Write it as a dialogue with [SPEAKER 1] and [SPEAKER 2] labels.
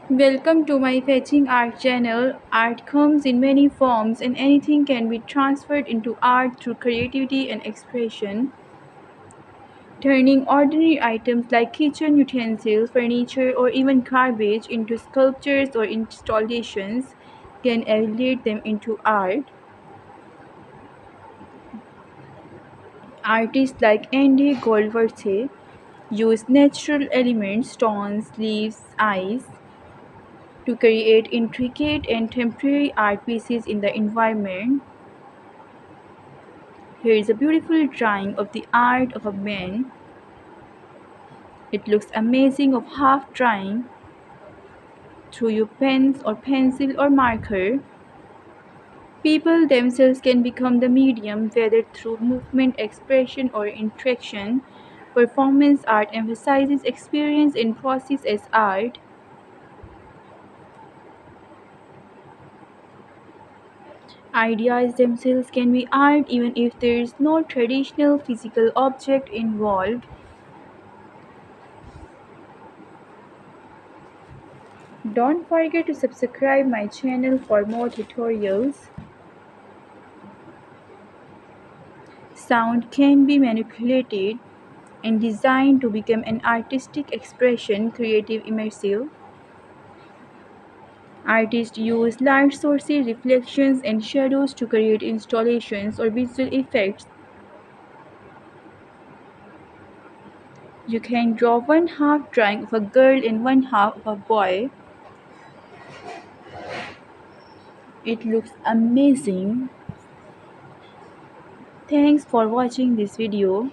[SPEAKER 1] Welcome to my fetching art channel. Art comes in many forms and anything can be transferred into art through creativity and expression. Turning ordinary items like kitchen utensils, furniture, or even garbage into sculptures or installations can elevate them into art. Artists like Andy Goldworthy use natural elements, stones, leaves, ice, to create intricate and temporary art pieces in the environment. Here is a beautiful drawing of the art of a man. It looks amazing of half drawing through your pens or pencil or marker. People themselves can become the medium whether through movement, expression or interaction. Performance art emphasizes experience and process as art. Ideas themselves can be art even if there is no traditional physical object involved. Don't forget to subscribe my channel for more tutorials. Sound can be manipulated and designed to become an artistic expression, creative, immersive. Artists use light sources, reflections, and shadows to create installations or visual effects. You can draw one half drawing of a girl and one half of a boy. It looks amazing. Thanks for watching this video.